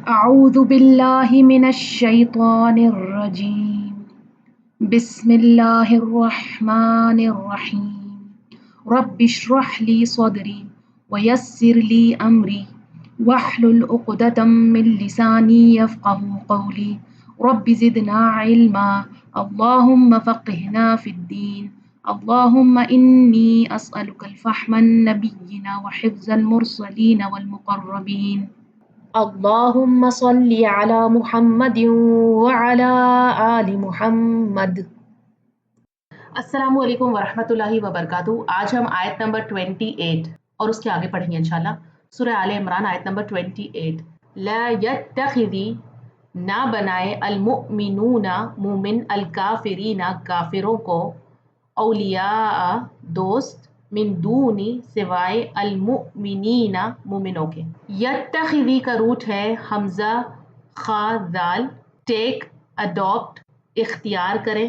أعوذ بالله من الشيطان الرجيم بسم الله الرحمن الرحيم رب اشرح لي صدري ويسر لي أمري واحلل عقدة من لساني يفقه قولي رب زدنا علما اللهم فقهنا في الدين اللهم إني أسألك الفهم النبيين وحفظ المرسلين والمقربين اللهم صل على محمد وعلى آل محمد۔ السلام علیکم ورحمۃ اللہ وبرکاتہ۔ آج ہم آیت نمبر 28 اور اس کے آگے پڑھیں گے انشاءاللہ۔ سورہ آل عمران آیت نمبر 28۔ لا یتخذی، نہ بنائے، المؤمنون مومن، الکافرین کافروں کو، اولیاء دوست، من دونی سوائے، المؤمنین مومنوں کے۔ یتخذی کا روٹ ہے حمزہ خا ذال، ٹیک، اڈاپٹ، اختیار کرے۔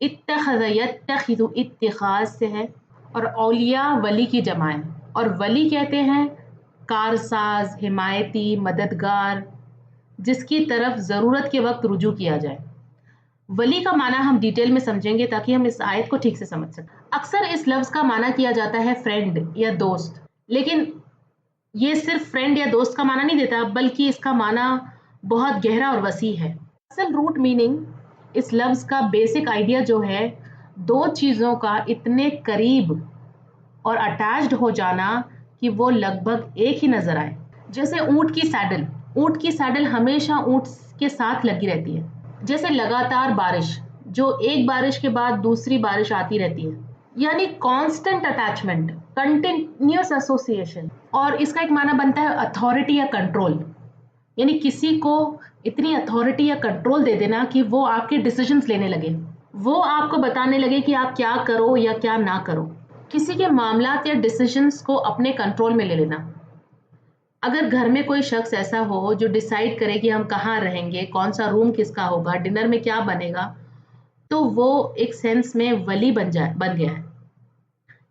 اتخذ یتخذ اتخاذ سے ہے، اور اولیاء ولی کی جمع ہے، اور ولی کہتے ہیں کارساز، حمایتی، مددگار، جس کی طرف ضرورت کے وقت رجوع کیا جائے۔ ولی کا معنی ہم ڈیٹیل میں سمجھیں گے تاکہ ہم اس آیت کو ٹھیک سے سمجھ سکیں۔ اکثر اس لفظ کا معنی کیا جاتا ہے فرینڈ یا دوست، لیکن یہ صرف فرینڈ یا دوست کا معنی نہیں دیتا، بلکہ اس کا معنی بہت گہرا اور وسیع ہے۔ اصل روٹ میننگ اس لفظ کا بیسک آئیڈیا جو ہے، دو چیزوں کا اتنے قریب اور اٹیچڈ ہو جانا کہ وہ لگ بھگ ایک ہی نظر آئے۔ جیسے اونٹ کی سیڈل، اونٹ کی سیڈل ہمیشہ اونٹ کے ساتھ لگی رہتی ہے۔ جیسے لگاتار بارش، جو ایک بارش کے بعد دوسری بارش آتی رہتی ہے، یعنی کانسٹنٹ اٹیچمنٹ، کنٹینیوس ایسوسیشن۔ اور اس کا ایک معنی بنتا ہے اتھارٹی یا کنٹرول، یعنی کسی کو اتنی اتھارٹی یا کنٹرول دے دینا کہ وہ آپ کے ڈیسیجنز لینے لگے، وہ آپ کو بتانے لگے کہ آپ کیا کرو یا کیا نہ کرو، کسی کے معاملات یا ڈیسیجنز کو اپنے کنٹرول میں لے لینا۔ اگر گھر میں کوئی شخص ایسا ہو جو ڈیسائیڈ کرے کہ ہم کہاں رہیں گے، کون سا روم کس کا ہوگا، ڈنر میں کیا بنے گا، تو وہ ایک سینس میں ولی بن گیا ہے،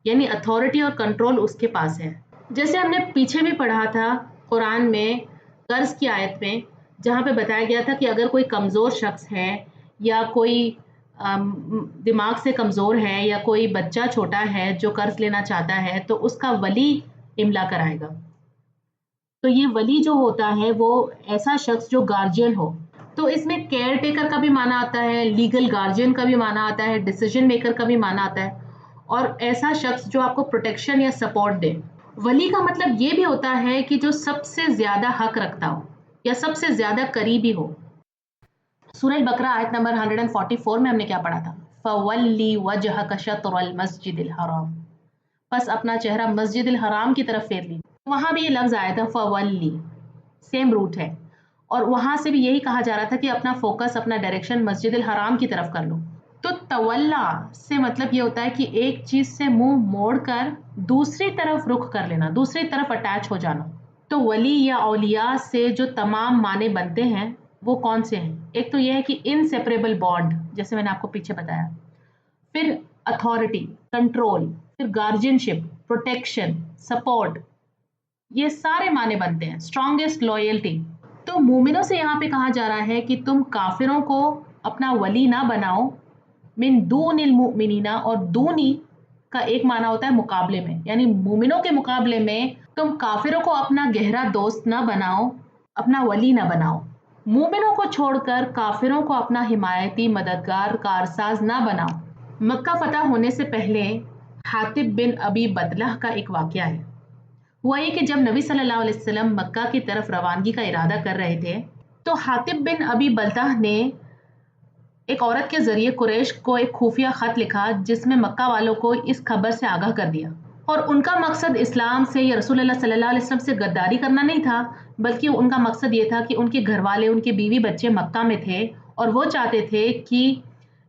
یعنی اتھارٹی اور کنٹرول اس کے پاس ہے۔ جیسے ہم نے پیچھے بھی پڑھا تھا قرآن میں قرض کی آیت میں، جہاں پہ بتایا گیا تھا کہ اگر کوئی کمزور شخص ہے یا کوئی دماغ سے کمزور ہے یا کوئی بچہ چھوٹا ہے جو قرض لینا چاہتا ہے، تو اس کا ولی املا کرائے گا۔ تو یہ ولی جو ہوتا ہے وہ ایسا شخص جو گارجین ہو۔ تو اس میں کیئر ٹیکر کا بھی معنی آتا ہے، لیگل گارجین کا بھی معنی آتا ہے، ڈیسیجن میکر کا بھی معنی آتا ہے، اور ایسا شخص جو آپ کو پروٹیکشن یا سپورٹ دے۔ ولی کا مطلب یہ بھی ہوتا ہے کہ جو سب سے زیادہ حق رکھتا ہو یا سب سے زیادہ قریبی ہو۔ سورہ البقرہ آیت نمبر 144 میں ہم نے کیا پڑھا تھا؟ فَوَلِّ وَجْهَكَ شَطْرَ الْمَسْجِدِ الْحَرَامِ، پس اپنا چہرہ مسجد الحرام کی طرف پھیر لی۔ وہاں بھی یہ لفظ آیا تھا فَوَلِّ، سیم روٹ ہے، اور وہاں سے بھی یہی کہا جا رہا تھا کہ اپنا فوکس، اپنا ڈائریکشن مسجد الحرام کی طرف کر لو۔ تو تولا سے مطلب یہ ہوتا ہے کہ ایک چیز سے منہ موڑ کر دوسری طرف رخ کر لینا، دوسری طرف اٹیچ ہو جانا۔ تو ولی یا اولیاء سے جو تمام معنی بنتے ہیں وہ کون سے ہیں؟ ایک تو یہ ہے کہ انسیپریبل بانڈ، جیسے میں نے آپ کو پیچھے بتایا، پھر اتھارٹی، کنٹرول، پھر گارجینشپ، پروٹیکشن، سپورٹ، یہ سارے معنی بنتے ہیں۔ اسٹرانگیسٹ لویلٹی۔ تو مومنوں سے یہاں پہ کہا جا رہا ہے کہ تم کافروں کو اپنا ولی نہ بناؤ، من دون المؤمنین، اور دونی کا ایک معنی ہوتا ہے مقابلے میں، یعنی مومنوں کے مقابلے میں تم کافروں کو اپنا گہرا دوست نہ بناؤ، اپنا ولی نہ بناؤ۔ مومنوں کو چھوڑ کر کافروں کو اپنا حمایتی، مددگار، کارساز نہ بناؤ۔ مکہ فتح ہونے سے پہلے حاطب بن ابی بطلح کا ایک واقعہ ہے۔ ہوا یہ کہ جب نبی صلی اللہ علیہ وسلم مکہ کی طرف روانگی کا ارادہ کر رہے تھے، تو حاطب بن ابی بطلح نے ایک عورت کے ذریعے قریش کو ایک خفیہ خط لکھا جس میں مکہ والوں کو اس خبر سے آگاہ کر دیا، اور ان کا مقصد اسلام سے یا رسول اللہ صلی اللہ علیہ وسلم سے غداری کرنا نہیں تھا، بلکہ ان کا مقصد یہ تھا کہ ان کے گھر والے، ان کے بیوی بچے مکہ میں تھے، اور وہ چاہتے تھے کہ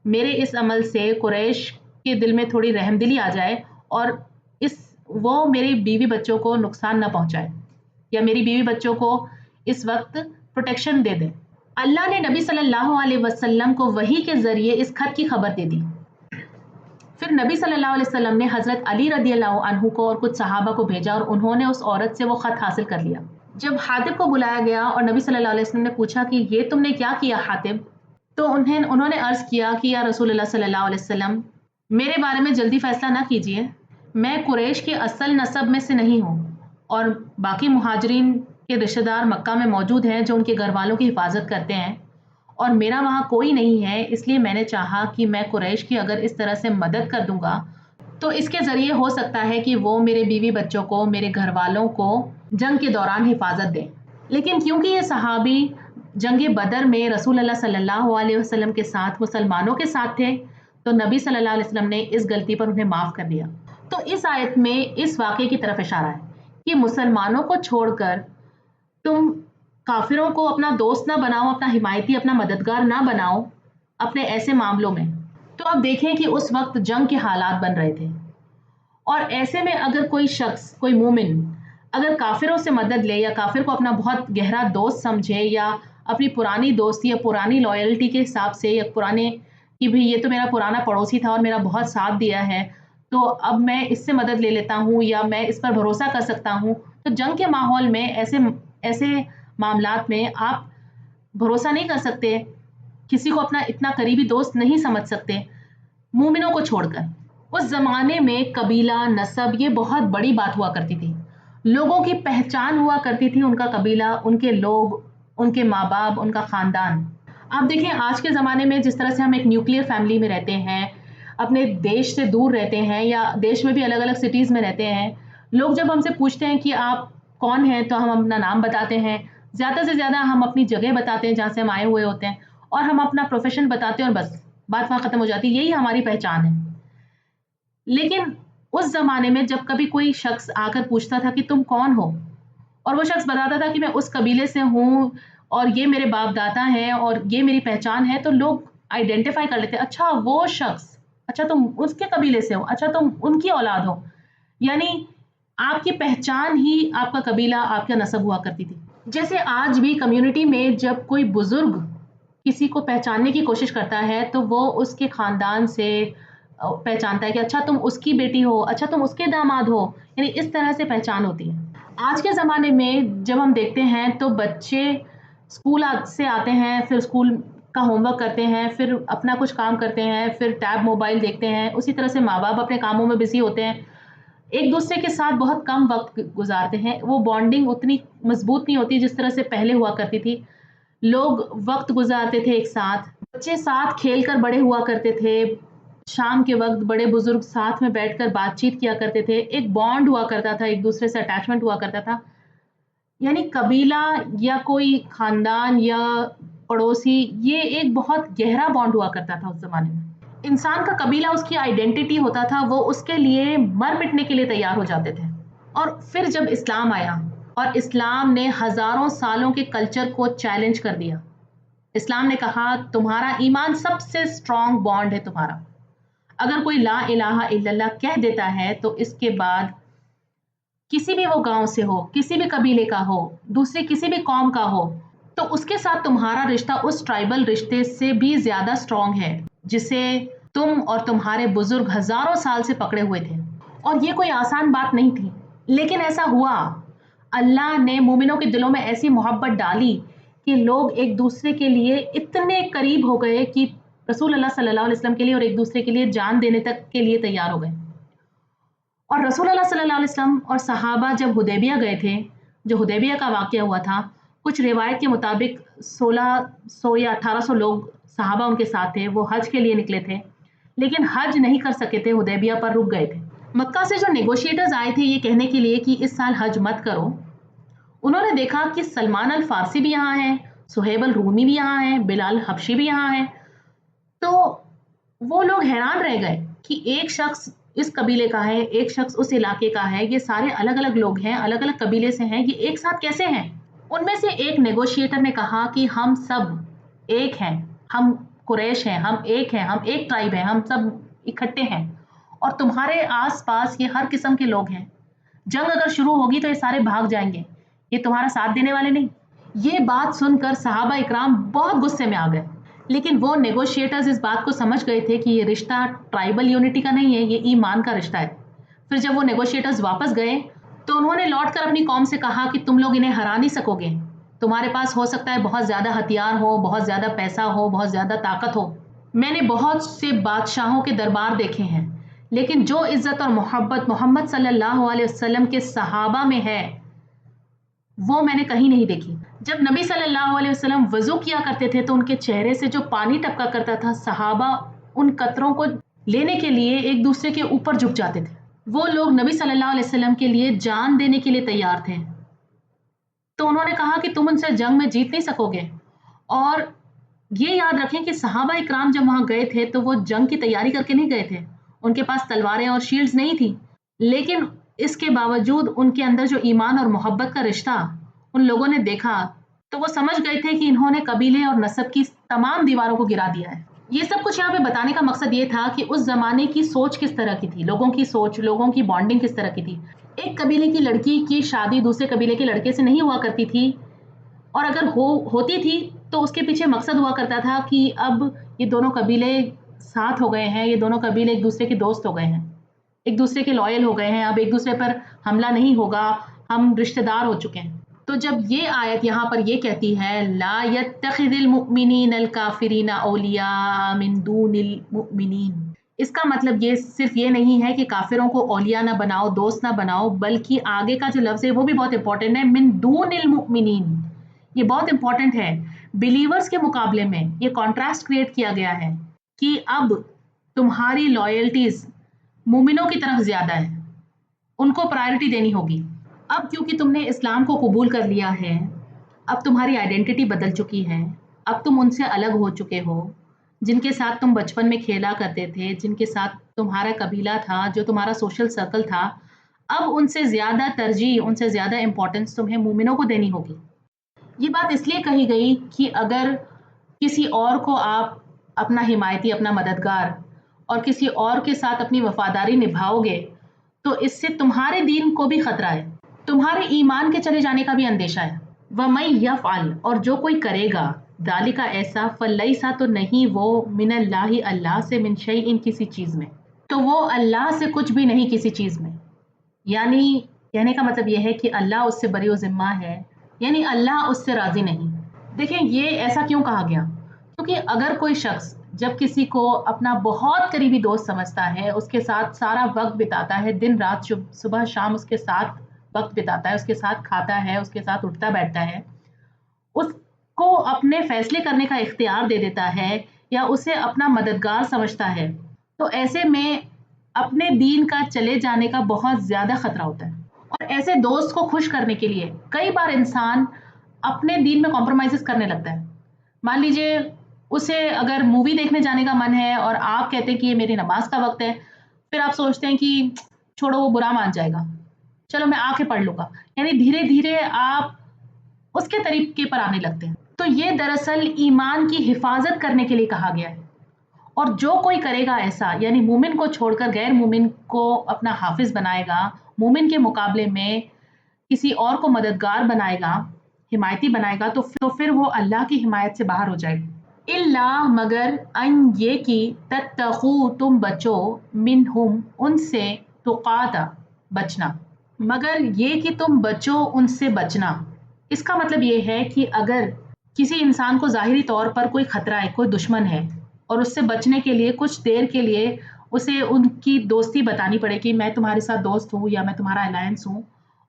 میرے اس عمل سے قریش کے دل میں تھوڑی رحم دلی آ جائے، اور وہ میری بیوی بچوں کو نقصان نہ پہنچائے، یا میری بیوی بچوں کو اس وقت پروٹیکشن دے دیں۔ اللہ نے نبی صلی اللہ علیہ وسلم کو وحی کے ذریعے اس خط کی خبر دے دی۔ پھر نبی صلی اللہ علیہ وسلم نے حضرت علی رضی اللہ عنہ کو اور کچھ صحابہ کو بھیجا، اور انہوں نے اس عورت سے وہ خط حاصل کر لیا۔ جب حاطب کو بلایا گیا اور نبی صلی اللہ علیہ وسلم نے پوچھا کہ یہ تم نے کیا کیا حاطب، تو انہوں نے عرض کیا کہ یا رسول اللہ صلی اللہ علیہ وسلم، میرے بارے میں جلدی فیصلہ نہ کیجیے، میں قریش کے اصل نسب میں سے نہیں ہوں، اور باقی مہاجرین کے رشتہ دار مکہ میں موجود ہیں جو ان کے گھر والوں کی حفاظت کرتے ہیں، اور میرا وہاں کوئی نہیں ہے، اس لیے میں نے چاہا کہ میں قریش کی اگر اس طرح سے مدد کر دوں گا تو اس کے ذریعے ہو سکتا ہے کہ وہ میرے بیوی بچوں کو، میرے گھر والوں کو جنگ کے دوران حفاظت دیں۔ لیکن کیونکہ یہ صحابی جنگ بدر میں رسول اللہ صلی اللہ علیہ وسلم کے ساتھ مسلمانوں کے ساتھ تھے، تو نبی صلی اللہ علیہ وسلم نے اس غلطی پر انہیں معاف کر دیا۔ تو اس آیت میں اس واقعے کی طرف اشارہ ہے کہ مسلمانوں کو چھوڑ کر تم کافروں کو اپنا دوست نہ بناؤ، اپنا حمایتی، اپنا مددگار نہ بناؤ اپنے ایسے معاملوں میں۔ تو اب دیکھیں کہ اس وقت جنگ کے حالات بن رہے تھے، اور ایسے میں اگر کوئی شخص، کوئی مومن اگر کافروں سے مدد لے یا کافر کو اپنا بہت گہرا دوست سمجھے، یا اپنی پرانی دوستی یا پرانی لائلٹی کے حساب سے، یا پرانے کہ بھئی یہ تو میرا پرانا پڑوسی تھا اور میرا بہت ساتھ دیا ہے، تو اب میں اس سے مدد لے لیتا ہوں یا میں اس پر بھروسہ کر سکتا ہوں، تو جنگ کے ماحول میں ایسے معاملات میں آپ بھروسہ نہیں کر سکتے، کسی کو اپنا اتنا قریبی دوست نہیں سمجھ سکتے مومنوں کو چھوڑ کر۔ اس زمانے میں قبیلہ، نسب یہ بہت بڑی بات ہوا کرتی تھی، لوگوں کی پہچان ہوا کرتی تھی، ان کا قبیلہ، ان کے لوگ، ان کے ماں باپ، ان کا خاندان۔ آپ دیکھیں آج کے زمانے میں جس طرح سے ہم ایک نیوکلیر فیملی میں رہتے ہیں، اپنے دیش سے دور رہتے ہیں، یا دیش میں بھی الگ الگ سٹیز میں رہتے ہیں، لوگ جب ہم سے پوچھتے ہیں کہ آپ کون ہیں تو ہم اپنا نام بتاتے ہیں، زیادہ سے زیادہ ہم اپنی جگہ بتاتے ہیں جہاں سے ہم آئے ہوئے ہوتے ہیں، اور ہم اپنا پروفیشن بتاتے ہیں، اور بس بات وہاں ختم ہو جاتی ہے، یہی ہماری پہچان ہے۔ لیکن اس زمانے میں جب کبھی کوئی شخص آ کر پوچھتا تھا کہ تم کون ہو، اور وہ شخص بتاتا تھا کہ میں اس قبیلے سے ہوں اور یہ میرے باپ دادا ہیں اور یہ میری پہچان ہے، تو لوگ آئیڈینٹیفائی کر لیتے، اچھا وہ شخص، اچھا تم اس کے قبیلے سے ہو، اچھا تم ان کی اولاد ہو، یعنی آپ کی پہچان ہی آپ کا قبیلہ، آپ کا نسب ہوا کرتی تھی۔ جیسے آج بھی کمیونٹی میں جب کوئی بزرگ کسی کو پہچاننے کی کوشش کرتا ہے تو وہ اس کے خاندان سے پہچانتا ہے کہ اچھا تم اس کی بیٹی ہو، اچھا تم اس کے داماد ہو، یعنی اس طرح سے پہچان ہوتی ہے۔ آج کے زمانے میں جب ہم دیکھتے ہیں تو بچے اسکول سے آتے ہیں، پھر اسکول کا ہوم ورک کرتے ہیں، پھر اپنا کچھ کام کرتے ہیں، پھر ٹیب موبائل دیکھتے ہیں، اسی طرح سے ماں باپ اپنے کاموں میں بزی ہوتے ہیں، ایک دوسرے کے ساتھ بہت کم وقت گزارتے ہیں، وہ بانڈنگ اتنی مضبوط نہیں ہوتی جس طرح سے پہلے ہوا کرتی تھی، لوگ وقت گزارتے تھے ایک ساتھ، بچے ساتھ کھیل کر بڑے ہوا کرتے تھے، شام کے وقت بڑے بزرگ ساتھ میں بیٹھ کر بات چیت کیا کرتے تھے، ایک بانڈ ہوا کرتا تھا، ایک دوسرے سے اٹیچمنٹ ہوا کرتا تھا۔ یعنی قبیلہ یا کوئی خاندان یا پڑوسی، یہ ایک بہت گہرا بانڈ ہوا کرتا تھا اس زمانے میں۔ انسان کا قبیلہ اس کی آئیڈینٹی ہوتا تھا، وہ اس کے لیے مر مٹنے کے لیے تیار ہو جاتے تھے۔ اور پھر جب اسلام آیا اور اسلام نے ہزاروں سالوں کے کلچر کو چیلنج کر دیا، اسلام نے کہا تمہارا ایمان سب سے اسٹرانگ بانڈ ہے تمہارا، اگر کوئی لا الہ الا اللہ کہہ دیتا ہے تو اس کے بعد کسی بھی وہ گاؤں سے ہو، کسی بھی قبیلے کا ہو، دوسری کسی بھی قوم کا ہو، تو اس کے ساتھ تمہارا رشتہ اس ٹرائبل رشتے سے بھی زیادہ اسٹرانگ ہے جسے تم اور تمہارے بزرگ ہزاروں سال سے پکڑے ہوئے تھے۔ اور یہ کوئی آسان بات نہیں تھی، لیکن ایسا ہوا، اللہ نے مومنوں کے دلوں میں ایسی محبت ڈالی کہ لوگ ایک دوسرے کے لیے اتنے قریب ہو گئے کہ رسول اللہ صلی اللہ علیہ وسلم کے لیے اور ایک دوسرے کے لیے جان دینے تک کے لیے تیار ہو گئے۔ اور رسول اللہ صلی اللہ علیہ وسلم اور صحابہ جب حدیبیہ گئے تھے، جو حدیبیہ کا واقعہ ہوا تھا، کچھ روایت کے مطابق 1600 یا 1800 لوگ صحابہ ان کے ساتھ تھے، وہ حج کے لیے نکلے تھے، لیکن حج نہیں کر سکے تھے، حدیبیہ پر رک گئے تھے۔ مکہ سے جو نیگوشیٹرز آئے تھے یہ کہنے کے لیے کہ اس سال حج مت کرو، انہوں نے دیکھا کہ سلمان الفارسی بھی یہاں ہیں، سہیب الرومی بھی یہاں ہیں، بلال حبشی بھی یہاں ہیں، تو وہ لوگ حیران رہ گئے کہ ایک شخص اس قبیلے کا ہے، ایک شخص اس علاقے کا ہے، یہ سارے الگ الگ لوگ ہیں، الگ الگ قبیلے سے ہیں، یہ ایک ساتھ کیسے ہیں؟ ان میں سے ایک نیگوشیٹر نے کہا کہ ہم سب ایک ہیں، ہم قریش ہیں، ہم ایک ہیں، ہم ایک ٹرائب ہیں، ہم سب اکٹھے ہیں، اور تمہارے آس پاس یہ ہر قسم کے لوگ ہیں، جنگ اگر شروع ہوگی تو یہ سارے بھاگ جائیں گے، یہ تمہارا ساتھ دینے والے نہیں۔ یہ بات سن کر صحابہ اکرام بہت غصے میں آ گئے، لیکن وہ نیگوشیٹرز اس بات کو سمجھ گئے تھے کہ یہ رشتہ ٹرائبل یونٹی کا نہیں ہے، یہ ایمان کا رشتہ ہے۔ پھر جب وہ نیگوشیٹرز واپس گئے تو انہوں نے لوٹ کر اپنی قوم سے کہا کہ تم لوگ انہیں ہرا نہیں سکو گے، تمہارے پاس ہو سکتا ہے بہت زیادہ ہتھیار ہو، بہت زیادہ پیسہ ہو، بہت زیادہ طاقت ہو، میں نے بہت سے بادشاہوں کے دربار دیکھے ہیں، لیکن جو عزت اور محبت محمد صلی اللہ علیہ وسلم کے صحابہ میں ہے وہ میں نے کہیں نہیں دیکھی۔ جب نبی صلی اللہ علیہ وسلم وضو کیا کرتے تھے تو ان کے چہرے سے جو پانی ٹپکا کرتا تھا، صحابہ ان قطروں کو لینے کے لیے ایک دوسرے کے اوپر جھک جاتے تھے۔ وہ لوگ نبی صلی اللہ علیہ وسلم کے لیے جان دینے کے لیے تیار تھے۔ تو انہوں نے کہا کہ تم ان سے جنگ میں جیت نہیں سکو گے، اور یہ یاد رکھیں کہ صحابہ اکرام جب وہاں گئے تھے تو وہ جنگ کی تیاری کر کے نہیں گئے تھے، ان کے پاس تلواریں اور شیلڈز نہیں تھی، لیکن اس کے باوجود ان کے اندر جو ایمان اور محبت کا رشتہ ان لوگوں نے دیکھا تو وہ سمجھ گئے تھے کہ انہوں نے قبیلے اور نسب کی تمام دیواروں کو گرا دیا ہے۔ یہ سب کچھ یہاں پہ بتانے کا مقصد یہ تھا کہ اس زمانے کی سوچ کس طرح کی تھی، لوگوں کی سوچ، لوگوں کی بانڈنگ کس طرح کی تھی۔ ایک قبیلے کی لڑکی کی شادی دوسرے قبیلے کے لڑکے سے نہیں ہوا کرتی تھی، اور اگر ہوتی تھی تو اس کے پیچھے مقصد ہوا کرتا تھا کہ اب یہ دونوں قبیلے ساتھ ہو گئے ہیں، یہ دونوں قبیلے ایک دوسرے کے دوست ہو گئے ہیں، ایک دوسرے کے لائل ہو گئے ہیں، اب ایک دوسرے پر حملہ نہیں ہوگا، ہم رشتہ دار ہو چکے ہیں۔ تو جب یہ آیت یہاں پر یہ کہتی ہے لا يتخذ المؤمنین الکافرین اولیاء من دون المؤمنین، اس کا مطلب یہ صرف یہ نہیں ہے کہ کافروں کو اولیاء نہ بناؤ، دوست نہ بناؤ، بلکہ آگے کا جو لفظ ہے وہ بھی بہت امپورٹنٹ ہے، من دون المؤمنین، یہ بہت امپورٹنٹ ہے۔ بلیورز کے مقابلے میں یہ کانٹراسٹ کریٹ کیا گیا ہے کہ اب تمہاری لائلٹیز مومنوں کی طرف زیادہ ہے، ان کو پرائرٹی دینی ہوگی۔ اب کیونکہ تم نے اسلام کو قبول کر لیا ہے، اب تمہاری آئیڈینٹی بدل چکی ہے، اب تم ان سے الگ ہو چکے ہو، جن کے ساتھ تم بچپن میں کھیلا کرتے تھے، جن کے ساتھ تمہارا قبیلہ تھا، جو تمہارا سوشل سرکل تھا، اب ان سے زیادہ ترجیح، ان سے زیادہ امپورٹنس تمہیں مومنوں کو دینی ہوگی۔ یہ بات اس لیے کہی گئی کہ اگر کسی اور کو آپ اپنا حمایتی، اپنا مددگار، اور کسی اور کے ساتھ اپنی وفاداری نبھاؤ گے تو اس سے تمہارے دین کو بھی خطرہ ہے، تمہارے ایمان کے چلے جانے کا بھی اندیشہ ہے۔ وَمَن يَفْعَلْ، اور جو کوئی کرے گا، ذَلِکَ ایسا، فَلَيْسَ تو نہیں وہ، من اللہ اللہ سے، من شیء کسی چیز میں، تو وہ اللہ سے کچھ بھی نہیں کسی چیز میں، یعنی کہنے کا مطلب یہ ہے کہ اللہ اس سے بری و ذمہ ہے، یعنی اللہ اس سے راضی نہیں۔ دیکھیں یہ ایسا کیوں کہا گیا؟ کیونکہ اگر کوئی شخص جب کسی کو اپنا بہت قریبی دوست سمجھتا ہے، اس کے ساتھ سارا وقت بتاتا ہے، دن رات صبح شام اس کے ساتھ وقت بتاتا ہے، اس کے ساتھ کھاتا ہے، اس کے ساتھ اٹھتا بیٹھتا ہے، اس کو اپنے فیصلے کرنے کا اختیار دے دیتا ہے یا اسے اپنا مددگار سمجھتا ہے، تو ایسے میں اپنے دین کا چلے جانے کا بہت زیادہ خطرہ ہوتا ہے۔ اور ایسے دوست کو خوش کرنے کے لیے کئی بار انسان اپنے دین میں کمپرومائزز کرنے لگتا ہے۔ مان لیجئے اسے اگر مووی دیکھنے جانے کا من ہے اور آپ کہتے ہیں کہ یہ میری نماز کا وقت ہے، پھر آپ سوچتے ہیں کہ چھوڑو وہ برا مان جائے گا، چلو میں آ کے پڑھ لوں گا، یعنی دھیرے دھیرے آپ اس کے طریقے پر آنے لگتے ہیں۔ تو یہ دراصل ایمان کی حفاظت کرنے کے لیے کہا گیا ہے، اور جو کوئی کرے گا ایسا، یعنی مومن کو چھوڑ کر غیر مومن کو اپنا حافظ بنائے گا، مومن کے مقابلے میں کسی اور کو مددگار بنائے گا، حمایتی بنائے گا، تو پھر وہ اللہ کی حمایت سے باہر ہو جائے گا۔ اللہ مگر ان یہ کی تتقو تم بچو، منہم ان سے، تقاتا بچنا، مگر یہ کہ تم بچو ان سے بچنا۔ اس کا مطلب یہ ہے کہ اگر کسی انسان کو ظاہری طور پر کوئی خطرہ ہے، کوئی دشمن ہے، اور اس سے بچنے کے لیے کچھ دیر کے لیے اسے ان کی دوستی بتانی پڑے کہ میں تمہارے ساتھ دوست ہوں یا میں تمہارا الائنس ہوں،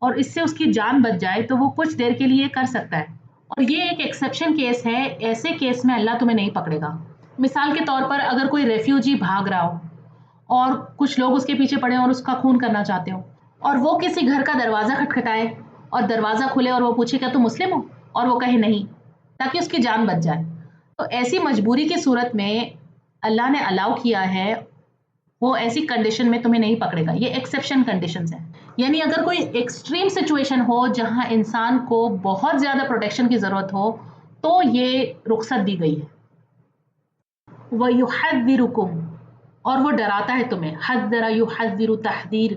اور اس سے اس کی جان بچ جائے، تو وہ کچھ دیر کے لیے کر سکتا ہے، اور یہ ایک ایکسیپشن کیس ہے، ایسے کیس میں اللہ تمہیں نہیں پکڑے گا۔ مثال کے طور پر اگر کوئی ریفیوجی بھاگ رہا ہو اور کچھ لوگ اس کے پیچھے پڑے اور اس کا خون کرنا چاہتے ہو، اور وہ کسی گھر کا دروازہ کھٹکھٹائے اور دروازہ کھلے اور وہ پوچھے کیا تم مسلم ہو، اور وہ کہے نہیں، تاکہ اس کی جان بچ جائے، تو ایسی مجبوری کی صورت میں اللہ نے الاؤ کیا ہے، وہ ایسی کنڈیشن میں تمہیں نہیں پکڑے گا۔ یہ ایکسیپشن کنڈیشنز ہیں، یعنی اگر کوئی ایکسٹریم سچویشن ہو جہاں انسان کو بہت زیادہ پروٹیکشن کی ضرورت ہو تو یہ رخصت دی گئی ہے۔ وَيُحَذِّرُكُمْ، اور وہ ڈراتا ہے تمہیں، حذر یحذر تحذیر،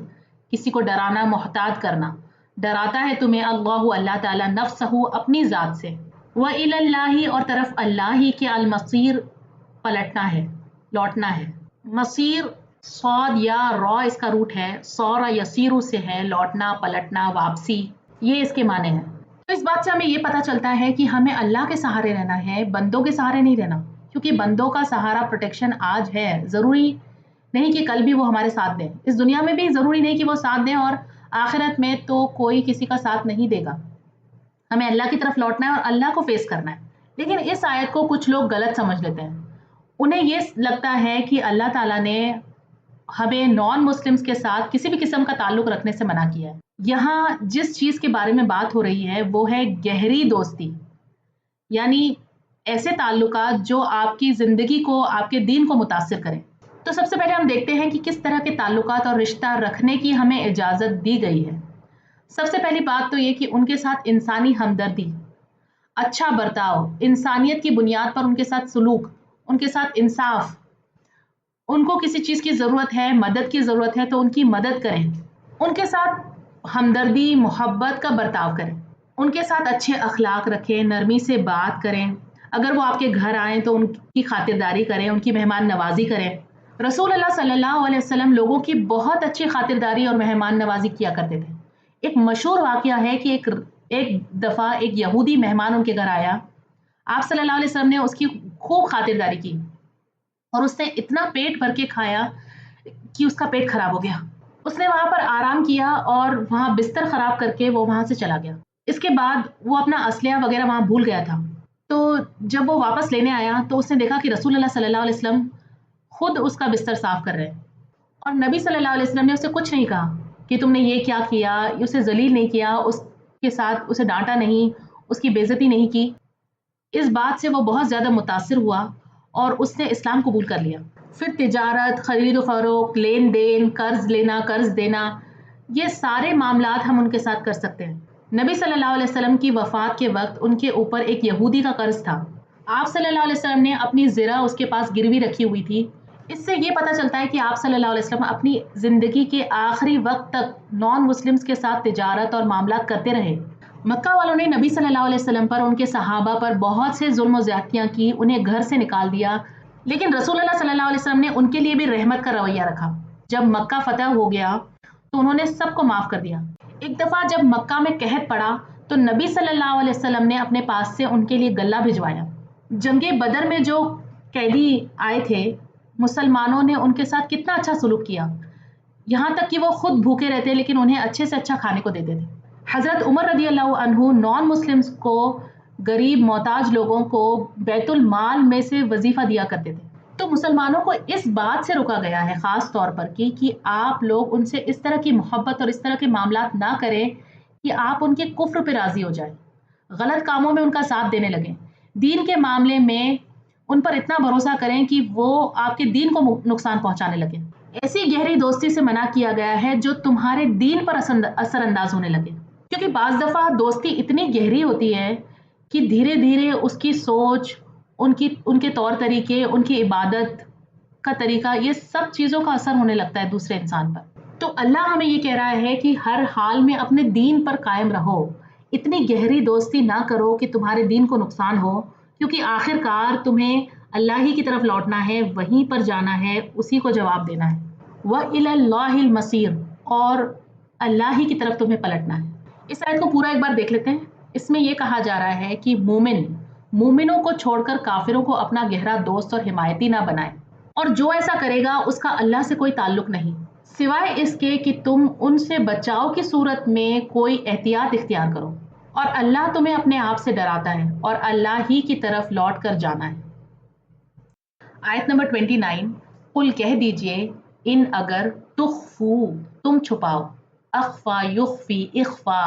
کسی کو ڈرانا، محتاط کرنا، ڈراتا ہے تمہیں اللہ تعالیٰ نفسہ، اپنی ذات سے، وَإِلَى اللَّهِ، اور طرف اللہ ہی کے، المصیر، پلٹنا ہے، لوٹنا ہے۔ مصیر صاد یا را اس کا روٹ ہے، سورا یسیرو سے ہے لوٹنا، پلٹنا، واپسی، یہ اس کے معنی ہیں۔ تو اس بات سے ہمیں یہ پتہ چلتا ہے کہ ہمیں اللہ کے سہارے رہنا ہے، بندوں کے سہارے نہیں رہنا، کیونکہ بندوں کا سہارا پروٹیکشن آج ہے، ضروری نہیں کہ کل بھی وہ ہمارے ساتھ دیں، اس دنیا میں بھی ضروری نہیں کہ وہ ساتھ دیں، اور آخرت میں تو کوئی کسی کا ساتھ نہیں دے گا۔ ہمیں اللہ کی طرف لوٹنا ہے اور اللہ کو فیس کرنا ہے۔ لیکن اس آیت کو کچھ لوگ غلط سمجھ لیتے ہیں، انہیں یہ لگتا ہے کہ اللہ تعالیٰ نے ہمیں نان مسلمز کے ساتھ کسی بھی قسم کا تعلق رکھنے سے منع کیا ہے۔ یہاں جس چیز کے بارے میں بات ہو رہی ہے وہ ہے گہری دوستی، یعنی ایسے تعلقات جو آپ کی زندگی کو، آپ کے دین کو متاثر کریں۔ تو سب سے پہلے ہم دیکھتے ہیں کہ کس طرح کے تعلقات اور رشتہ رکھنے کی ہمیں اجازت دی گئی ہے۔ سب سے پہلی بات تو یہ کہ ان کے ساتھ انسانی ہمدردی، اچھا برتاؤ، انسانیت کی بنیاد پر ان کے ساتھ سلوک، ان کے ساتھ انصاف، ان کو کسی چیز کی ضرورت ہے، مدد کی ضرورت ہے تو ان کی مدد کریں، ان کے ساتھ ہمدردی، محبت کا برتاؤ کریں، ان کے ساتھ اچھے اخلاق رکھیں، نرمی سے بات کریں، اگر وہ آپ کے گھر آئیں تو ان کی خاطرداری کریں، ان کی مہمان نوازی کریں۔ رسول اللہ صلی اللہ علیہ وسلم لوگوں کی بہت اچھی خاطرداری اور مہمان نوازی کیا کرتے تھے۔ ایک مشہور واقعہ ہے کہ ایک دفعہ ایک یہودی مہمان ان کے گھر آیا، آپ صلی اللہ علیہ وسلم نے اس کی خوب خاطرداری کی اور اس نے اتنا پیٹ بھر کے کھایا کہ اس کا پیٹ خراب ہو گیا۔ اس نے وہاں پر آرام کیا اور وہاں بستر خراب کر کے وہ وہاں سے چلا گیا۔ اس کے بعد وہ اپنا اسلحہ وغیرہ وہاں بھول گیا تھا، تو جب وہ واپس لینے آیا تو اس نے دیکھا کہ رسول اللہ صلی اللہ علیہ وسلم خود اس کا بستر صاف کر رہے ہیں، اور نبی صلی اللہ علیہ وسلم نے اسے کچھ نہیں کہا کہ تم نے یہ کیا کیا، اسے ذلیل نہیں کیا، اس کے ساتھ اسے ڈانٹا نہیں، اس کی بے عزتی نہیں کی۔ اس بات سے وہ بہت زیادہ متاثر ہوا اور اس نے اسلام قبول کر لیا۔ پھر تجارت، خرید و فروخت، لین دین، قرض لینا، قرض دینا، یہ سارے معاملات ہم ان کے ساتھ کر سکتے ہیں۔ نبی صلی اللہ علیہ وسلم کی وفات کے وقت ان کے اوپر ایک یہودی کا قرض تھا، آپ صلی اللہ علیہ وسلم نے اپنی زرہ اس کے پاس گروی رکھی ہوئی تھی۔ اس سے یہ پتہ چلتا ہے کہ آپ صلی اللہ علیہ وسلم اپنی زندگی کے آخری وقت تک نان مسلمز کے ساتھ تجارت اور معاملات کرتے رہے۔ مکہ والوں نے نبی صلی اللہ علیہ وسلم پر، ان کے صحابہ پر بہت سے ظلم و زیادتیاں کی، انہیں گھر سے نکال دیا، لیکن رسول اللہ صلی اللہ علیہ وسلم نے ان کے لیے بھی رحمت کا رویہ رکھا۔ جب مکہ فتح ہو گیا تو انہوں نے سب کو معاف کر دیا۔ ایک دفعہ جب مکہ میں قحط پڑا تو نبی صلی اللہ علیہ وسلم نے اپنے پاس سے ان کے لیے غلہ بھجوایا۔ جنگ بدر میں جو قیدی آئے تھے، مسلمانوں نے ان کے ساتھ کتنا اچھا سلوک کیا، یہاں تک کہ وہ خود بھوکے رہتے لیکن انہیں اچھے سے اچھا کھانے کو دیتے تھے۔ حضرت عمر رضی اللہ عنہ نان مسلمز کو، غریب محتاج لوگوں کو بیت المال میں سے وظیفہ دیا کرتے تھے۔ تو مسلمانوں کو اس بات سے روکا گیا ہے خاص طور پر کہ آپ لوگ ان سے اس طرح کی محبت اور اس طرح کے معاملات نہ کریں کہ آپ ان کے کفر پہ راضی ہو جائیں، غلط کاموں میں ان کا ساتھ دینے لگیں، دین کے معاملے میں ان پر اتنا بھروسہ کریں کہ وہ آپ کے دین کو نقصان پہنچانے لگیں۔ ایسی گہری دوستی سے منع کیا گیا ہے جو تمہارے دین پر اثر انداز ہونے لگے، کیونکہ بعض دفعہ دوستی اتنی گہری ہوتی ہے کہ دھیرے دھیرے اس کی سوچ، ان کے طور طریقے، ان کی عبادت کا طریقہ، یہ سب چیزوں کا اثر ہونے لگتا ہے دوسرے انسان پر۔ تو اللہ ہمیں یہ کہہ رہا ہے کہ ہر حال میں اپنے دین پر قائم رہو، اتنی گہری دوستی نہ کرو کہ تمہارے دین کو نقصان ہو، کیونکہ آخر کار تمہیں اللہ ہی کی طرف لوٹنا ہے، وہیں پر جانا ہے، اسی کو جواب دینا ہے۔ وَإِلَى اللَّهِ الْمَصِيرُ، اور اللہ ہی کی طرف تمہیں پلٹنا ہے۔ اس آیت کو پورا ایک بار دیکھ لیتے ہیں۔ اس میں یہ کہا جا رہا ہے کہ مومنوں کو چھوڑ کر کافروں کو اپنا گہرا دوست اور حمایتی نہ بنائیں، اور جو ایسا کرے گا اس کا اللہ سے کوئی تعلق نہیں، سوائے اس کے کہ تم ان سے بچاؤ کی صورت میں کوئی احتیاط اختیار کرو، اور اللہ تمہیں اپنے آپ سے ڈراتا ہے اور اللہ ہی کی طرف لوٹ کر جانا ہے۔ آیت نمبر 29، قل کہہ دیجئے، ان اگر تخفو تم چھپاؤ، اخفا یخفی اخفا،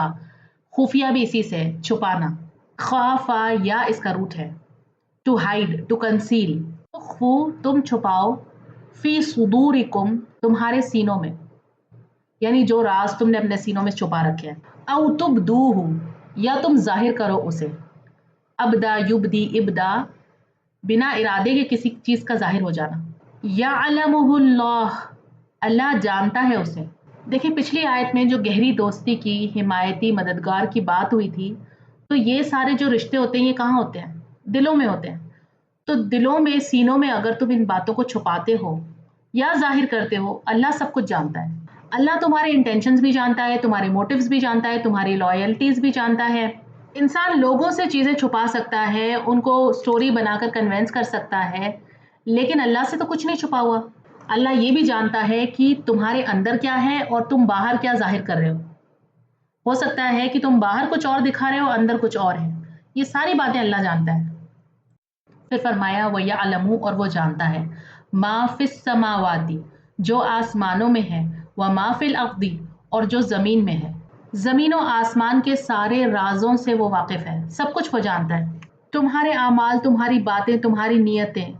خفیہ بھی اسی سے چھپانا، خافا یا اس کا روٹ ہے ٹو ہائڈ، ٹو کنسیل، تخفو تم چھپاؤ، فی صدورکم تمہارے سینوں میں، یعنی جو راز تم نے اپنے سینوں میں چھپا رکھے ہیں، او تبدوہ یا تم ظاہر کرو اسے، ابدا یبدی ابدا، بنا ارادے کے کسی چیز کا ظاہر ہو جانا، یعلمہ اللہ، اللہ جانتا ہے اسے۔ دیکھیں پچھلی آیت میں جو گہری دوستی کی، حمایتی مددگار کی بات ہوئی تھی، تو یہ سارے جو رشتے ہوتے ہیں یہ کہاں ہوتے ہیں؟ دلوں میں ہوتے ہیں۔ تو دلوں میں، سینوں میں اگر تم ان باتوں کو چھپاتے ہو یا ظاہر کرتے ہو، اللہ سب کچھ جانتا ہے۔ اللہ تمہارے انٹینشنز بھی جانتا ہے، تمہارے موٹیوز بھی جانتا ہے، تمہاری لائلٹیز بھی جانتا ہے۔ انسان لوگوں سے چیزیں چھپا سکتا ہے، ان کو سٹوری بنا کر کنونس کر سکتا ہے، لیکن اللہ سے تو کچھ نہیں چھپا ہوا۔ اللہ یہ بھی جانتا ہے کہ تمہارے اندر کیا ہے اور تم باہر کیا ظاہر کر رہے ہو سکتا ہے کہ تم باہر کچھ اور دکھا رہے ہو، اندر کچھ اور ہے۔ یہ ساری باتیں اللہ جانتا ہے۔ پھر فرمایا وَيَعْلَمُ، اور وہ جانتا ہے، مَا فِي السَّمَاوَاتِ، جو آسمانوں میں ہے، وَمَا فِي الْأَرْضِ، اور جو زمین میں ہے۔ زمین و آسمان کے سارے رازوں سے وہ واقف ہے، سب کچھ وہ جانتا ہے۔ تمہارے اعمال، تمہاری باتیں، تمہاری نیتیں،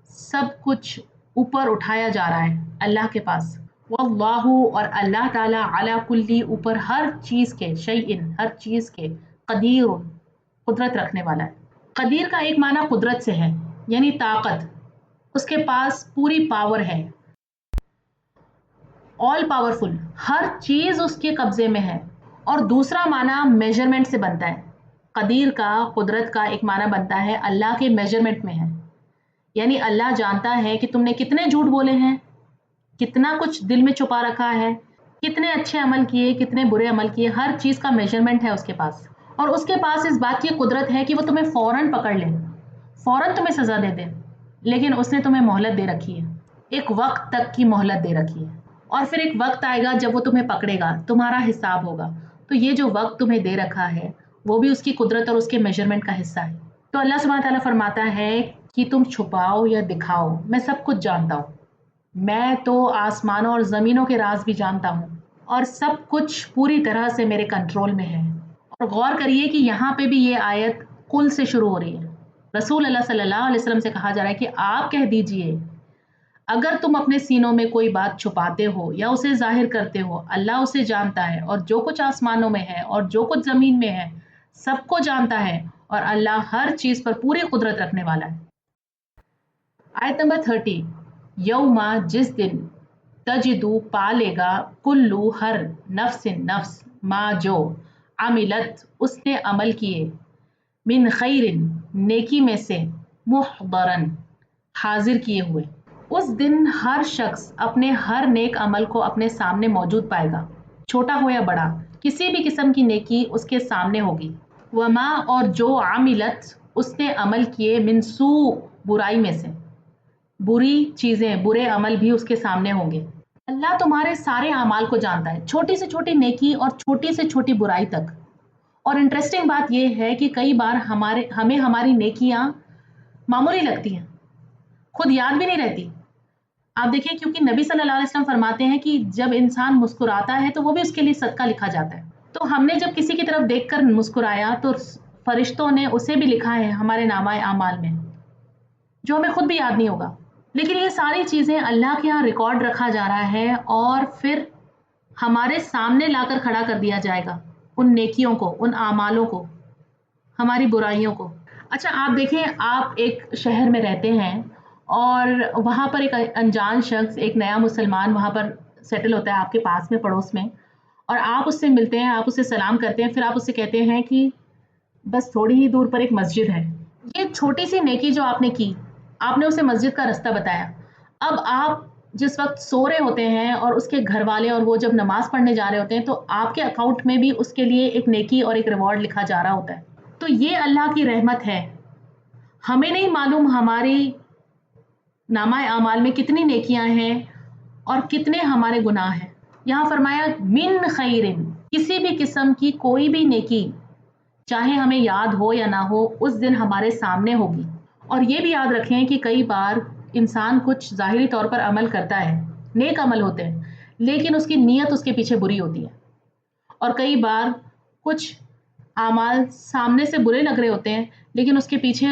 سب کچھ اوپر اٹھایا جا رہا ہے اللہ کے پاس۔ واللہ، اور اللہ تعالیٰ، علی کلی، اوپر ہر چیز کے، شیئن، ہر چیز کے، قدیر، قدرت رکھنے والا ہے۔ قدیر کا ایک معنی قدرت سے ہے، یعنی طاقت، اس کے پاس پوری پاور ہے، آل پاورفل، ہر چیز اس کے قبضے میں ہے۔ اور دوسرا معنی میجرمنٹ سے بنتا ہے۔ قدیر کا، قدرت کا ایک معنی بنتا ہے اللہ کے میجرمنٹ میں ہے، یعنی اللہ جانتا ہے کہ تم نے کتنے جھوٹ بولے ہیں، کتنا کچھ دل میں چھپا رکھا ہے، کتنے اچھے عمل کیے، کتنے برے عمل کیے، ہر چیز کا میجرمنٹ ہے اس کے پاس۔ اور اس کے پاس اس بات کی قدرت ہے کہ وہ تمہیں فوراً پکڑ لے، فوراً تمہیں سزا دے دے، لیکن اس نے تمہیں مہلت دے رکھی ہے، ایک وقت تک کی مہلت دے رکھی ہے، اور پھر ایک وقت آئے گا جب وہ تمہیں پکڑے گا، تمہارا حساب ہوگا۔ تو یہ جو وقت تمہیں دے رکھا ہے وہ بھی اس کی قدرت اور اس کے میجرمنٹ کا حصہ ہے۔ تو اللہ سبحانہ تعالیٰ فرماتا ہے کہ تم چھپاؤ یا دکھاؤ، میں سب کچھ جانتا ہوں۔ میں تو آسمانوں اور زمینوں کے راز بھی جانتا ہوں، اور سب کچھ پوری طرح سے میرے کنٹرول میں ہے۔ اور غور کریے کہ یہاں پہ بھی یہ آیت قل سے شروع ہو رہی ہے۔ رسول اللہ صلی اللہ علیہ وسلم سے کہا جا رہا ہے کہ آپ کہہ دیجئے، اگر تم اپنے سینوں میں کوئی بات چھپاتے ہو یا اسے ظاہر کرتے ہو، اللہ اسے جانتا ہے، اور جو کچھ آسمانوں میں ہے اور جو کچھ زمین میں ہے سب کو جانتا ہے، اور اللہ ہر چیز پر پوری قدرت رکھنے والا ہے۔ آیت نمبر 30، یوما، جس دن، تجدو، پالے گا، کلو، ہر، نفس، نفس، ما، جو، عملت، اس نے عمل کیے، من خیر، نیکی میں سے، محضرن، حاضر کیے ہوئے۔ اس دن ہر شخص اپنے ہر نیک عمل کو اپنے سامنے موجود پائے گا، چھوٹا ہو یا بڑا، کسی بھی قسم کی نیکی اس کے سامنے ہوگی۔ وما، اور جو، عملت، اس نے عمل کیے، من سوء، برائی میں سے، بری چیزیں، برے عمل بھی اس کے سامنے ہوں گے۔ اللہ تمہارے سارے اعمال کو جانتا ہے، چھوٹی سے چھوٹی نیکی اور چھوٹی سے چھوٹی برائی تک۔ اور انٹرسٹنگ بات یہ ہے کہ کئی بار ہمیں ہماری نیکیاں معمولی لگتی ہیں، خود یاد بھی نہیں رہتی۔ آپ دیکھیں، کیونکہ نبی صلی اللہ علیہ وسلم فرماتے ہیں کہ جب انسان مسکراتا ہے تو وہ بھی اس کے لیے صدقہ لکھا جاتا ہے۔ تو ہم نے جب کسی کی طرف دیکھ کر مسکرایا تو فرشتوں نے اسے بھی لکھا ہے ہمارے نامہ اعمال میں، جو ہمیں خود بھی یاد نہیں ہوگا۔ لیکن یہ ساری چیزیں اللہ کے یہاں ریکارڈ رکھا جا رہا ہے، اور پھر ہمارے سامنے لا کر کھڑا کر دیا جائے گا ان نیکیوں کو، ان اعمالوں کو، ہماری برائیوں کو۔ اچھا، آپ دیکھیں، آپ ایک شہر میں رہتے ہیں اور وہاں پر ایک انجان شخص، ایک نیا مسلمان وہاں پر سیٹل ہوتا ہے آپ کے پاس میں، پڑوس میں، اور آپ اس سے ملتے ہیں، آپ اسے سلام کرتے ہیں، پھر آپ اسے کہتے ہیں کہ بس تھوڑی ہی دور پر ایک مسجد ہے۔ یہ چھوٹی سی نیکی جو آپ نے کی، آپ نے اسے مسجد کا رستہ بتایا۔ اب آپ جس وقت سو رہے ہوتے ہیں اور اس کے گھر والے اور وہ جب نماز پڑھنے جا رہے ہوتے ہیں، تو آپ کے اکاؤنٹ میں بھی اس کے لیے ایک نیکی اور ایک ریوارڈ لکھا جا رہا ہوتا ہے۔ تو یہ اللہ کی رحمت ہے۔ ہمیں نہیں معلوم ہماری نامہ اعمال میں کتنی نیکیاں ہیں اور کتنے ہمارے گناہ ہیں۔ یہاں فرمایا من خیرن، کسی بھی قسم کی کوئی بھی نیکی، چاہے ہمیں یاد ہو یا نہ ہو، اس دن ہمارے سامنے ہوگی۔ اور یہ بھی یاد رکھیں کہ کئی بار انسان کچھ ظاہری طور پر عمل کرتا ہے، نیک عمل ہوتے ہیں، لیکن اس کی نیت اس کے پیچھے بری ہوتی ہے۔ اور کئی بار کچھ اعمال سامنے سے برے لگ رہے ہوتے ہیں، لیکن اس کے پیچھے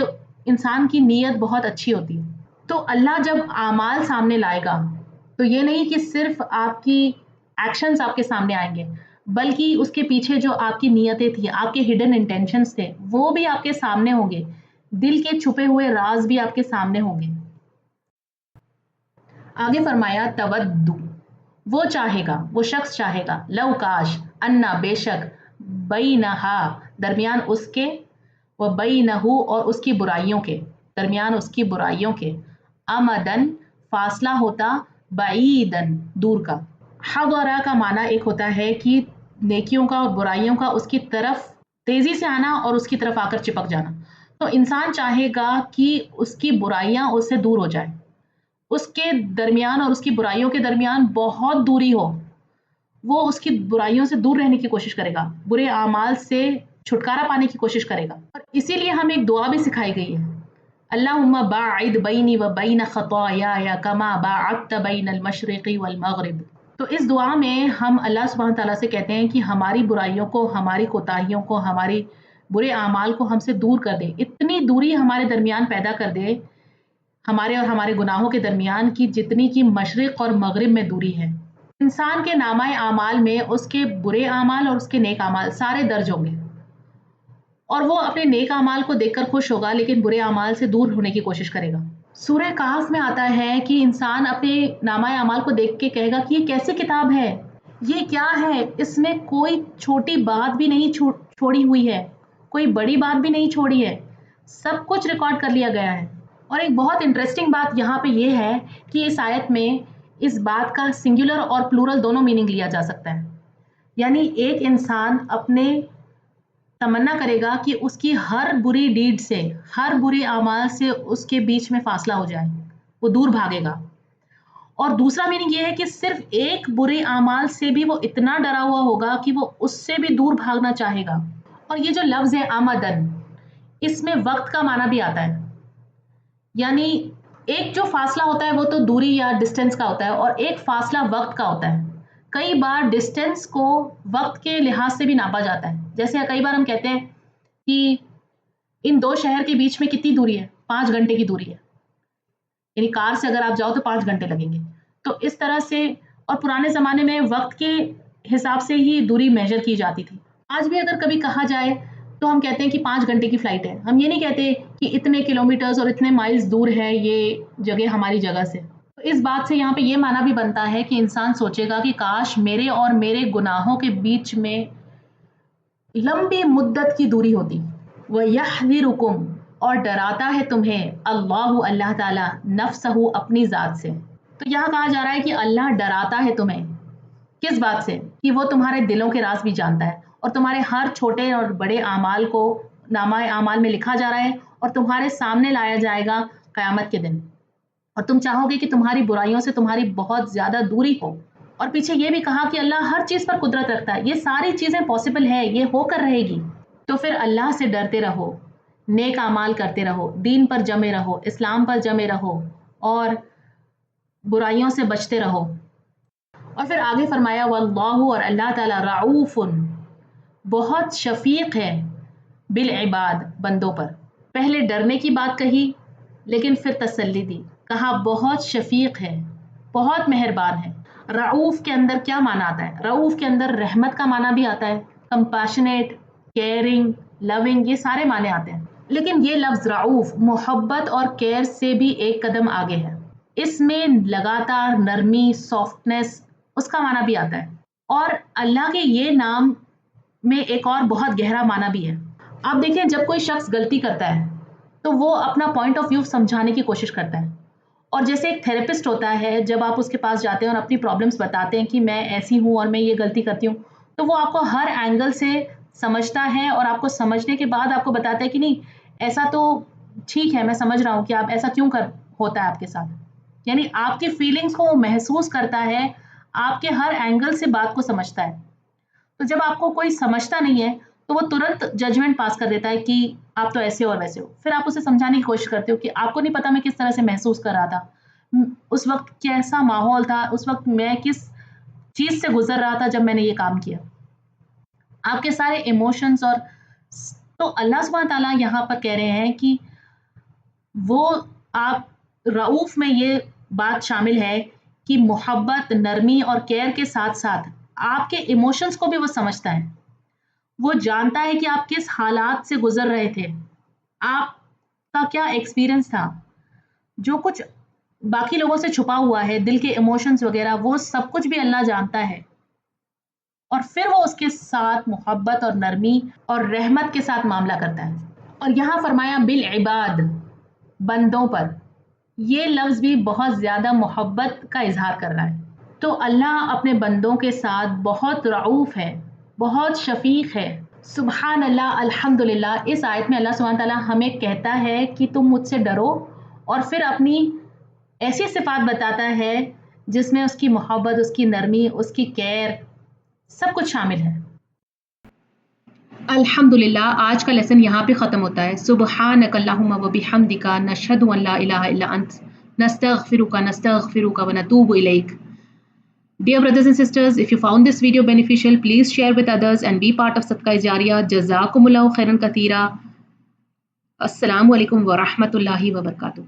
انسان کی نیت بہت اچھی ہوتی ہے۔ تو اللہ جب اعمال سامنے لائے گا تو یہ نہیں کہ صرف آپ کی ایکشنز آپ کے سامنے آئیں گے، بلکہ اس کے پیچھے جو آپ کی نیتیں تھیں، آپ کے ہڈن انٹینشنز تھے، وہ بھی آپ کے سامنے ہوں گے، دل کے چھپے ہوئے راز بھی آپ کے سامنے ہوں گے۔ آگے فرمایا تودو، وہ چاہے گا، وہ شخص چاہے گا، لو کاش، انا، بے شک، بینہا، درمیان اس کے، و بینہو، اور اس کی برائیوں کے، درمیان اس کی برائیوں کے، امدن، فاصلہ ہوتا، بعیدن دور کا. حضر کا معنی ایک ہوتا ہے کہ نیکیوں کا اور برائیوں کا اس کی طرف تیزی سے آنا اور اس کی طرف آ کر چپک جانا. تو انسان چاہے گا کہ اس کی برائیاں اس سے دور ہو جائیں، اس کے درمیان اور اس کی برائیوں کے درمیان بہت دوری ہو. وہ اس کی برائیوں سے دور رہنے کی کوشش کرے گا، برے اعمال سے چھٹکارا پانے کی کوشش کرے گا. اور اسی لیے ہمیں ایک دعا بھی سکھائی گئی ہے، اللہم باعد بینی و بین خطایای کما باعدت بین المشرق والمغرب. تو اس دعا میں ہم اللہ سبحانہ تعالیٰ سے کہتے ہیں کہ ہماری برائیوں کو، ہماری کوتاہیوں کو، ہماری برے اعمال کو ہم سے دور کر دے. اتنی دوری ہمارے درمیان پیدا کر دے، ہمارے اور ہمارے گناہوں کے درمیان کی جتنی کی مشرق اور مغرب میں دوری ہے. انسان کے نامہ اعمال میں اس کے برے اعمال اور اس کے نیک اعمال سارے درج ہوں گے، اور وہ اپنے نیک اعمال کو دیکھ کر خوش ہوگا لیکن برے اعمال سے دور ہونے کی کوشش کرے گا. سورہ کہف میں آتا ہے کہ انسان اپنے نامہ اعمال کو دیکھ کے کہے گا کہ یہ کیسی کتاب ہے، یہ کیا ہے، اس میں کوئی چھوٹی بات بھی نہیں چھوڑی ہوئی ہے، کوئی بڑی بات بھی نہیں چھوڑی ہے، سب کچھ ریکارڈ کر لیا گیا ہے. اور ایک بہت انٹرسٹنگ بات یہاں پہ یہ ہے کہ اس آیت میں اس بات کا سنگولر اور پلورل دونوں میننگ لیا جا سکتا ہے. یعنی ایک انسان اپنے تمنا کرے گا کہ اس کی ہر بری ڈیڈ سے، ہر بری اعمال سے اس کے بیچ میں فاصلہ ہو جائے، وہ دور بھاگے گا. اور دوسرا میننگ یہ ہے کہ صرف ایک برے اعمال سے بھی وہ اتنا ڈرا ہوا ہوگا کہ وہ اس سے بھی دور بھاگنا چاہے گا. اور یہ جو لفظ ہے آمدن، اس میں وقت کا معنی بھی آتا ہے. یعنی ایک جو فاصلہ ہوتا ہے وہ تو دوری یا ڈسٹینس کا ہوتا ہے، اور ایک فاصلہ وقت کا ہوتا ہے. کئی بار ڈسٹینس کو وقت کے لحاظ سے بھی ناپا جاتا ہے. جیسے کئی بار ہم کہتے ہیں کہ ان دو شہر کے بیچ میں کتنی دوری ہے، 5 گھنٹے کی دوری ہے. یعنی کار سے اگر آپ جاؤ تو 5 گھنٹے لگیں گے. تو اس طرح سے، اور پرانے زمانے میں وقت کے حساب سے ہی دوری میجر کی جاتی تھی. آج بھی اگر کبھی کہا جائے تو ہم کہتے ہیں کہ 5 گھنٹے کی فلائٹ ہے. ہم یہ نہیں کہتے کہ اتنے کلومیٹرز اور اتنے مائلز دور ہے یہ جگہ ہماری جگہ سے. تو اس بات سے یہاں پہ یہ معنی بھی بنتا ہے کہ انسان سوچے گا کہ کاش میرے اور میرے گناہوں کے بیچ میں لمبی مدت کی دوری ہوتی. وَيَحْذِرُكُمْ، اور ڈراتا ہے تمہیں، اللہ تعالیٰ، نفسہ، اپنی ذات سے. تو یہاں کہا جا رہا ہے کہ اللہ ڈراتا ہے تمہیں کس بات سے؟ کہ وہ تمہارے دلوں کے راز بھی جانتا ہے، اور تمہارے ہر چھوٹے اور بڑے اعمال کو نامہ اعمال میں لکھا جا رہا ہے اور تمہارے سامنے لایا جائے گا قیامت کے دن. اور تم چاہو گے کہ تمہاری برائیوں سے تمہاری بہت زیادہ دوری ہو. اور پیچھے یہ بھی کہا کہ اللہ ہر چیز پر قدرت رکھتا ہے، یہ ساری چیزیں پاسبل ہے، یہ ہو کر رہے گی. تو پھر اللہ سے ڈرتے رہو، نیک اعمال کرتے رہو، دین پر جمے رہو، اسلام پر جمے رہو، اور برائیوں سے بچتے رہو. اور پھر آگے فرمایا واللہ، اور اللہ تعالیٰ، رعوف، بہت شفیق ہے، بالعباد، بندوں پر. پہلے ڈرنے کی بات کہی لیکن پھر تسلی دی، کہا بہت شفیق ہے، بہت مہربان ہے. رعوف کے اندر کیا معنی آتا ہے؟ رعوف کے اندر رحمت کا معنی بھی آتا ہے، کمپیشنیٹ، کیئرنگ، لونگ، یہ سارے معنی آتے ہیں. لیکن یہ لفظ رعوف محبت اور کیئر سے بھی ایک قدم آگے ہے. اس میں لگاتار نرمی، سافٹنس، اس کا معنی بھی آتا ہے. اور اللہ کے یہ نام میں ایک اور بہت گہرا معنی بھی ہے. آپ دیکھیں جب کوئی شخص غلطی کرتا ہے تو وہ اپنا پوائنٹ آف ویو سمجھانے کی کوشش کرتا ہے. اور جیسے ایک تھراپسٹ ہوتا ہے، جب آپ اس کے پاس جاتے ہیں اور اپنی پرابلمس بتاتے ہیں کہ میں ایسی ہوں اور میں یہ غلطی کرتی ہوں، تو وہ آپ کو ہر اینگل سے سمجھتا ہے اور آپ کو سمجھنے کے بعد آپ کو بتاتا ہے کہ نہیں ایسا تو ٹھیک ہے، میں سمجھ رہا ہوں کہ آپ ایسا کیوں ہوتا ہے آپ کے ساتھ. یعنی آپ کی فیلنگس کو وہ محسوس کرتا ہے، آپ کے ہر اینگل سے بات کو سمجھتا ہے. تو جب آپ کو کوئی سمجھتا نہیں ہے تو وہ ترنت ججمنٹ پاس کر دیتا ہے کہ آپ تو ایسے اور ویسے ہو. پھر آپ اسے سمجھانے کی کوشش کرتے ہو کہ آپ کو نہیں پتا میں کس طرح سے محسوس کر رہا تھا، اس وقت کیسا ماحول تھا، اس وقت میں کس چیز سے گزر رہا تھا جب میں نے یہ کام کیا، آپ کے سارے ایموشنز. اور تو اللہ سبحانہ تعالیٰ یہاں پر کہہ رہے ہیں کہ وہ آپ رعوف میں یہ بات شامل ہے کہ محبت، نرمی اور کیئر کے ساتھ ساتھ آپ کے ایموشنز کو بھی وہ سمجھتا ہے. وہ جانتا ہے کہ آپ کس حالات سے گزر رہے تھے، آپ کا کیا ایکسپیرئنس تھا، جو کچھ باقی لوگوں سے چھپا ہوا ہے، دل کے ایموشنز وغیرہ، وہ سب کچھ بھی اللہ جانتا ہے. اور پھر وہ اس کے ساتھ محبت اور نرمی اور رحمت کے ساتھ معاملہ کرتا ہے. اور یہاں فرمایا بالعباد، بندوں پر. یہ لفظ بھی بہت زیادہ محبت کا اظہار کر رہا ہے. تو اللہ اپنے بندوں کے ساتھ بہت رعوف ہے، بہت شفیق ہے. سبحان اللہ، الحمدللہ. اس آیت میں اللہ سبحانہ تعالیٰ ہمیں کہتا ہے کہ تم مجھ سے ڈرو، اور پھر اپنی ایسی صفات بتاتا ہے جس میں اس کی محبت، اس کی نرمی، اس کی کیئر سب کچھ شامل ہے. الحمدللہ. آج کا لیسن یہاں پہ ختم ہوتا ہے. سبحانک اللہم و بحمدک نشہد ان لا الہ الا انت نستغفرک ونتوب الیک. Dear brothers and sisters, if you found this video beneficial, please share with others and be part of Sadaqah Jariyah. Jazakumullahu khairan katheera. Assalamu alaikum wa rahmatullahi wa barakatuh.